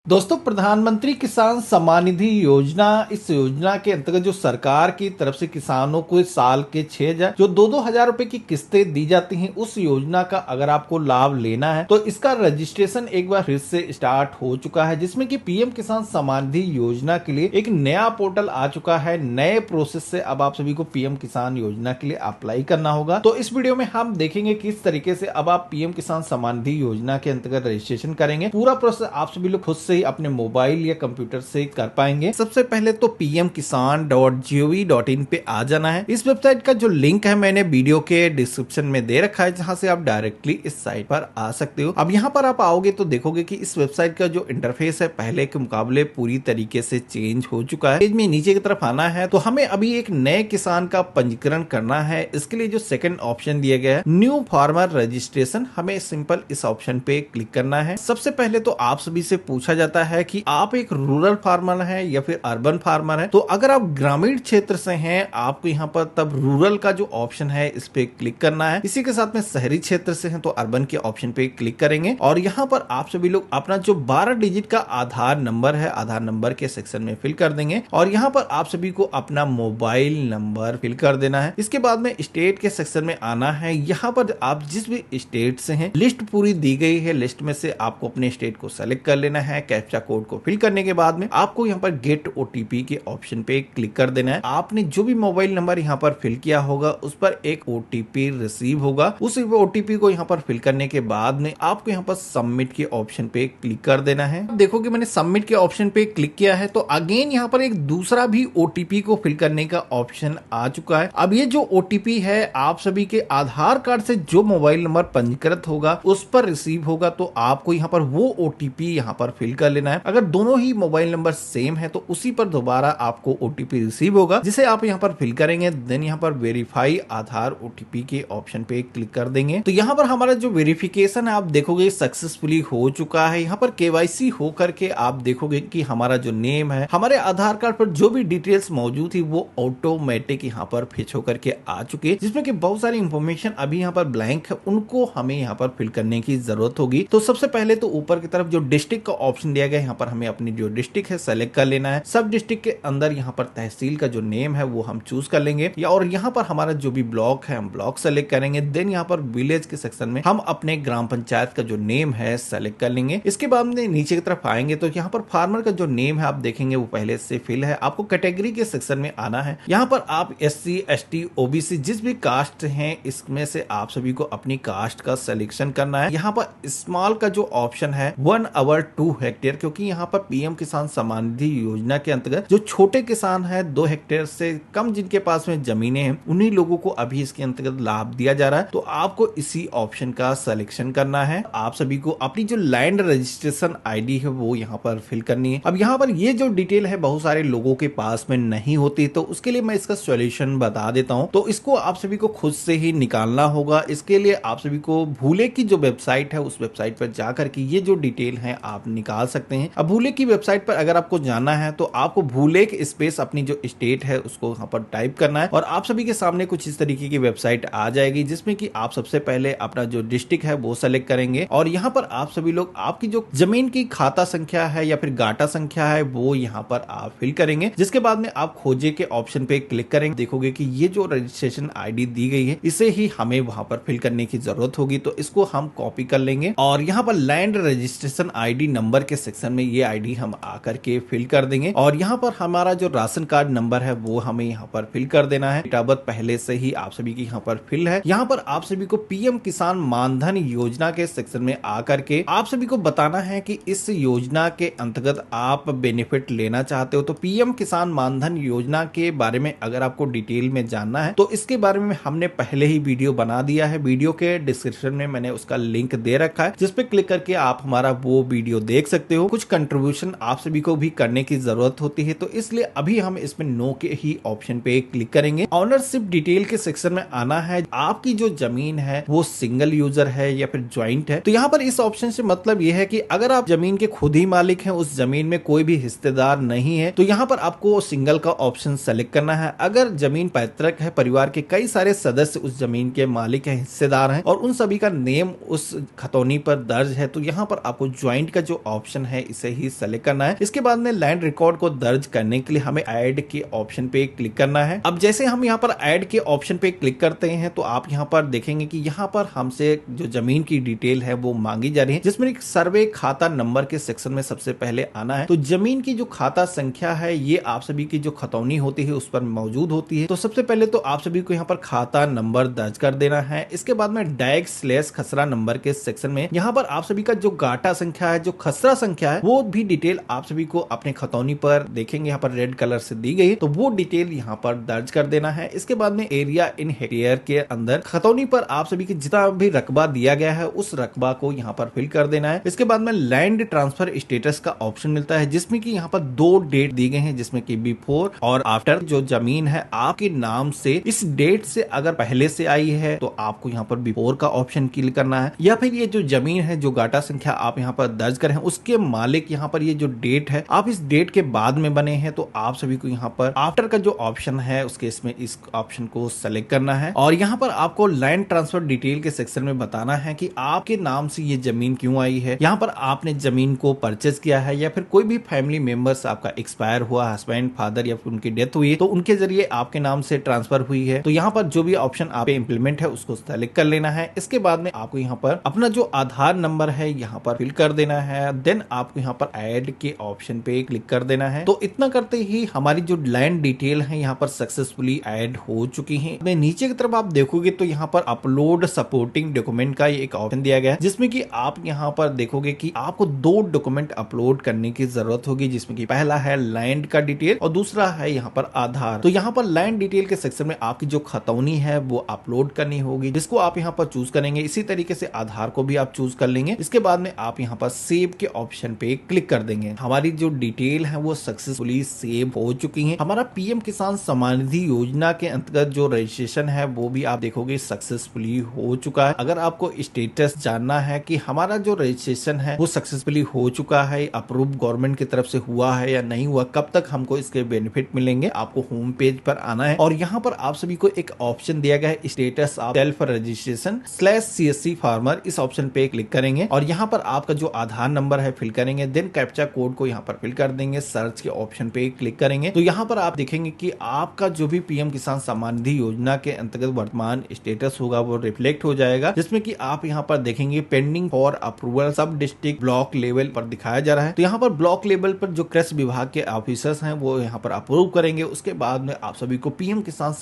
दोस्तों, प्रधानमंत्री किसान सम्मान निधि योजना, इस योजना के अंतर्गत जो सरकार की तरफ से किसानों को साल के 6,000 जो 2-2 हजार रुपए की किस्तें दी जाती हैं, उस योजना का अगर आपको लाभ लेना है तो इसका रजिस्ट्रेशन एक बार फिर से स्टार्ट हो चुका है, जिसमें कि पीएम किसान सम्मान निधि योजना के लिए एक नया पोर्टल आ चुका है। नए प्रोसेस से अब आप सभी को पीएम किसान योजना के लिए अप्लाई करना होगा। तो इस वीडियो में हम देखेंगे किस तरीके से अब आप पीएम किसान सम्मान निधि योजना के अंतर्गत रजिस्ट्रेशन करेंगे। पूरा प्रोसेस आप सभी लोग खुद से अपने मोबाइल या कंप्यूटर से कर पाएंगे। सबसे पहले तो pmkisan.gov.in पे आ जाना है। इस वेबसाइट का जो लिंक है मैंने वीडियो के डिस्क्रिप्शन में दे रखा है, जहां से आप डायरेक्टली इस साइट पर आ सकते हो। अब यहाँ पर आप आओगे तो देखोगे कि इस वेबसाइट का जो इंटरफेस है पहले के मुकाबले पूरी तरीके से चेंज हो चुका है। पेज में नीचे की तरफ आना है तो हमें अभी एक नए किसान का पंजीकरण करना है। इसके लिए जो सेकंड ऑप्शन दिया गया है न्यू फार्मर रजिस्ट्रेशन, हमें सिंपल इस ऑप्शन पे क्लिक करना है। सबसे पहले तो आप सभी से पूछा जाता है कि आप एक रूरल फार्मर हैं या फिर अर्बन फार्मर हैं। तो अगर आप ग्रामीण क्षेत्र से हैं आपको यहाँ पर तब रूरल का जो ऑप्शन है इस पे क्लिक करना है। इसी के साथ में शहरी क्षेत्र से हैं तो अर्बन के ऑप्शन पे क्लिक करेंगे और यहाँ पर आप सभी लोग अपना जो 12 डिजिट का आधार नंबर है, आधार नंबर के सेक्शन में फिल कर देंगे और यहाँ पर आप सभी को अपना मोबाइल नंबर फिल कर देना है। इसके बाद में स्टेट के सेक्शन में आना है। यहाँ पर आप जिस भी स्टेट से हैं लिस्ट पूरी दी गई है, लिस्ट में से आपको अपने स्टेट को सेलेक्ट कर लेना है। कैप्चा कोड को फिल करने के बाद में आपको यहाँ पर गेट ओटीपी के ऑप्शन पे क्लिक कर देना है। आपने जो भी मोबाइल नंबर यहाँ पर फिल किया होगा उस पर एक ओटीपी रिसीव होगा। उस ओटीपी को यहाँ पर फिल करने के बाद में आपको यहाँ पर सबमिट के ऑप्शन पे क्लिक कर देना है। देखो कि मैंने सबमिट के ऑप्शन पे क्लिक किया है तो अगेन यहाँ पर एक दूसरा भी ओटीपी को फिल करने का ऑप्शन आ चुका है। अब ये जो ओटीपी है आप सभी के आधार कार्ड से जो मोबाइल नंबर पंजीकृत होगा उस पर रिसीव होगा, तो आपको यहाँ पर वो ओटीपी यहाँ पर फिल कर लेना है। अगर दोनों ही मोबाइल नंबर सेम है तो उसी पर दोबारा आपको ओटीपी रिसीव होगा, जिसे आप यहाँ पर फिल करेंगे। देन यहाँ पर वेरीफाई आधार ओटीपी के ऑप्शन पे क्लिक कर देंगे तो यहाँ पर हमारा जो वेरिफिकेशन है आप देखोगे सक्सेसफुली हो चुका है। यहाँ पर केवाईसी हो करके आप देखोगे कि हमारा जो नेम है, हमारे आधार कार्ड पर जो भी डिटेल्स मौजूद थी वो ऑटोमेटिक यहाँ पर फिच होकर के आ चुकी है, जिसमें कि बहुत सारी इंफॉर्मेशन अभी यहाँ पर ब्लैंक है, उनको हमें यहाँ पर फिल करने की जरूरत होगी। तो सबसे पहले तो ऊपर की तरफ जो डिस्ट्रिक्ट का ऑप्शन दिया गया है यहाँ पर हमें अपनी जो डिस्ट्रिक्ट है सेलेक्ट कर लेना है। सब डिस्ट्रिक्ट के अंदर यहाँ पर तहसील का जो नेम है वो हम चूज कर लेंगे और यहाँ पर हमारा जो भी ब्लॉक है हम ब्लॉक सेलेक्ट करेंगे। देन यहाँ पर विलेज के सेक्शन में हम अपने ग्राम पंचायत का जो नेम है सेलेक्ट कर लेंगे। इसके बाद में नीचे की तरफ आएंगे तो यहाँ पर फार्मर का जो नेम है आप देखेंगे वो पहले से फिल है। आपको कैटेगरी के सेक्शन में आना है। यहाँ पर आप SC ST OBC जिस भी कास्ट हैं इसमें से आप सभी को अपनी कास्ट का सिलेक्शन करना है। यहाँ पर स्मॉल का जो ऑप्शन है 1 आवर 2 हेक्टेयर, क्योंकि यहाँ पर पीएम किसान सम्मान निधि योजना के अंतर्गत जो छोटे किसान हैं 2 हेक्टेयर से कम जिनके पास में जमीनें हैं उन्हीं लोगों को अभी इसके अंतर्गत लाभ दिया जा रहा है। तो आपको इसी ऑप्शन का सिलेक्शन करना है। आप सभी को अपनी जो लैंड रजिस्ट्रेशन आईडी है वो यहाँ पर फिल करनी है। अब यहाँ पर ये जो डिटेल है बहुत सारे लोगों के पास में नहीं होती, तो उसके लिए मैं इसका सॉल्यूशन बता देता हूँ। तो इसको आप सभी को खुद से ही निकालना होगा। इसके लिए आप सभी को भूले की जो वेबसाइट है उस वेबसाइट पर जाकर के ये जो डिटेल है आप निकाल सकते हैं। अब भूले की वेबसाइट पर अगर आपको जाना है तो आपको भूले के स्पेस अपनी जो स्टेट है उसको यहाँ पर टाइप करना है और आप सभी के सामने कुछ इस तरीके की वेबसाइट आ जाएगी, जिसमें कि आप सबसे पहले अपना जो डिस्ट्रिक्ट है वो सेलेक्ट करेंगे और यहाँ पर आप सभी लोग आपकी जो जमीन की खाता संख्या है या फिर गाटा संख्या है वो यहाँ पर आप फिल करेंगे। जिसके बाद में आप खोजे के ऑप्शन पे क्लिक करेंगे। देखोगे कि ये जो रजिस्ट्रेशन आईडी दी गई है इसे ही हमें वहां पर फिल करने की जरूरत होगी, तो इसको हम कॉपी कर लेंगे और यहाँ पर लैंड रजिस्ट्रेशन आईडी नंबर के सेक्शन में ये आईडी हम आकर के फिल कर देंगे और यहाँ पर हमारा जो राशन कार्ड नंबर है वो हमें यहाँ पर फिल कर देना है। डेट ऑफ बर्थ पहले से ही आप सभी की यहाँ पर फिल है। यहाँ पर आप सभी को पीएम किसान मानधन योजना के सेक्शन में आकर के आप सभी को बताना है कि इस योजना के अंतर्गत आप बेनिफिट लेना चाहते हो। तो पीएम किसान मानधन योजना के बारे में अगर आपको डिटेल में जानना है तो इसके बारे में हमने पहले ही वीडियो बना दिया है। वीडियो के डिस्क्रिप्शन में मैंने उसका लिंक दे रखा है, जिस पे क्लिक करके आप हमारा वो वीडियो देख सकते हो। कुछ कंट्रीब्यूशन आप सभी को भी करने की जरूरत होती है, तो इसलिए अभी हम इसमें नो के ही ऑप्शन पे क्लिक करेंगे। ऑनरशिप डिटेल के सेक्शन में आना है। आपकी जो जमीन है वो सिंगल यूजर है या फिर ज्वाइंट है। तो यहाँ पर इस ऑप्शन से मतलब यह है कि अगर आप जमीन के खुद ही मालिक हैं, उस जमीन में कोई भी हिस्सेदार नहीं है, तो यहाँ पर आपको सिंगल का ऑप्शन सेलेक्ट करना है। अगर जमीन पैतृक है, परिवार के कई सारे सदस्य उस जमीन के मालिक हैं, हिस्सेदार हैं और उन सभी का नेम उस खतौनी पर दर्ज है, तो यहाँ पर आपको ज्वाइंट का जो ऑप्शन ऑप्शन है इसे ही सेलेक्ट करना है। इसके बाद में लैंड रिकॉर्ड को दर्ज करने के लिए हमें ऐड के ऑप्शन पे क्लिक करना है। अब जैसे हम यहाँ पर ऐड के ऑप्शन पे क्लिक करते हैं तो आप यहाँ पर देखेंगे कि यहाँ पर हमसे जो जमीन की डिटेल है वो मांगी जा रही है, जिसमें एक सर्वे खाता नंबर के सेक्शन में सबसे पहले आना है। तो जमीन की जो खाता संख्या है ये आप सभी की जो खतौनी होती है उस पर मौजूद होती है। तो सबसे पहले तो आप सभी को यहाँ पर खाता नंबर दर्ज कर देना है। इसके बाद में डैग स्लैश खसरा नंबर के सेक्शन में यहाँ पर आप सभी का जो गाटा संख्या है, जो खसरा संख्या है, वो भी डिटेल आप सभी को अपने खतौनी पर देखेंगे यहाँ पर रेड कलर से दी गई है, तो वो डिटेल यहाँ पर दर्ज कर देना है। इसके बाद में एरिया इन हेक्टेयर के अंदर खतौनी पर आप सभी के जितना भी रकबा दिया गया है उस रकबा को यहाँ पर फिल कर देना है। इसके बाद में लैंड ट्रांसफर स्टेटस का ऑप्शन मिलता है, जिसमें कि यहाँ पर 2 डेट दी गए हैं, जिसमें कि बिफोर और आफ्टर। जो जमीन है आपके नाम से इस डेट से अगर पहले से आई है तो आपको यहाँ पर बिफोर का ऑप्शन क्लिक करना है, या फिर ये जो जमीन है जो गाटा संख्या आप यहाँ पर दर्ज करें उसके मालिक यहाँ पर ये जो डेट है आप इस डेट के बाद में बने हैं तो आप सभी को यहाँ पर आफ्टर का जो ऑप्शन है उसके इसमें इस ऑप्शन को सेलेक्ट करना है। और यहाँ पर आपको लैंड ट्रांसफर डिटेल के सेक्शन में बताना है कि आपके नाम से ये जमीन क्यों आई है। यहाँ पर आपने जमीन को परचेज किया है या फिर कोई भी फैमिली मेंबर्स आपका एक्सपायर हुआ, हस्बैंड फादर या फिर उनकी डेथ हुई तो उनके जरिए आपके नाम से ट्रांसफर हुई है। तो यहाँ पर जो भी ऑप्शन आप इंप्लीमेंट है उसको सेलेक्ट कर लेना है। इसके बाद में आपको यहाँ पर अपना जो आधार नंबर है यहाँ पर फिल कर देना है। देन आपको यहाँ पर ऐड के ऑप्शन पे क्लिक कर देना है। तो इतना करते ही हमारी जो लैंड डिटेल है यहाँ पर सक्सेसफुली ऐड हो चुकी है। नीचे की तरफ आप देखोगे तो यहाँ पर अपलोड सपोर्टिंग डॉक्यूमेंट का एक ऑप्शन दिया गया है, जिसमें कि आप यहाँ पर देखोगे कि आपको 2 डॉक्यूमेंट अपलोड करने की जरूरत होगी, जिसमें कि पहला है लैंड का डिटेल और दूसरा है यहाँ पर आधार। तो यहाँ पर लैंड डिटेल के सेक्शन में आपकी जो खतौनी है वो अपलोड करनी होगी, जिसको आप यहाँ पर चूज करेंगे। इसी तरीके से आधार को भी आप चूज कर लेंगे। इसके बाद में आप यहाँ पर सेव के ऑप्शन पे क्लिक कर देंगे। हमारी जो डिटेल है वो सक्सेसफुली सेव हो चुकी है। हमारा पीएम किसान सम्मान निधि योजना के अंतर्गत जो रजिस्ट्रेशन है वो भी आप देखोगे सक्सेसफुली हो चुका है। अगर आपको स्टेटस जानना है कि हमारा जो रजिस्ट्रेशन है वो सक्सेसफुली हो चुका है, अप्रूव गवर्नमेंट की तरफ से हुआ है या नहीं हुआ, कब तक हमको इसके बेनिफिट मिलेंगे, आपको होम पेज पर आना है और यहाँ पर आप सभी को एक ऑप्शन दिया गया है status of self registration /CSC farmer. इस ऑप्शन पे क्लिक करेंगे और यहाँ पर आपका जो आधार नंबर है फिल करेंगे। देन कैप्चा कोड को यहाँ पर फिल कर देंगे। सर्च के ऑप्शन पे क्लिक करेंगे तो यहाँ पर आप देखेंगे कि आपका जो भी पीएम किसान सम्मान निधि योजना के अंतर्गत वर्तमान स्टेटस होगा वो रिफ्लेक्ट हो जाएगा, जिसमें कि आप यहाँ पर देखेंगे पेंडिंग फॉर अप्रूवल सब डिस्ट्रिक्ट ब्लॉक लेवल पर दिखाया जा रहा है। तो यहाँ पर ब्लॉक लेवल पर जो कृषि विभाग के ऑफिसर्स हैं वो यहाँ पर अप्रूव करेंगे। उसके बाद में आप सभी को पीएम किसान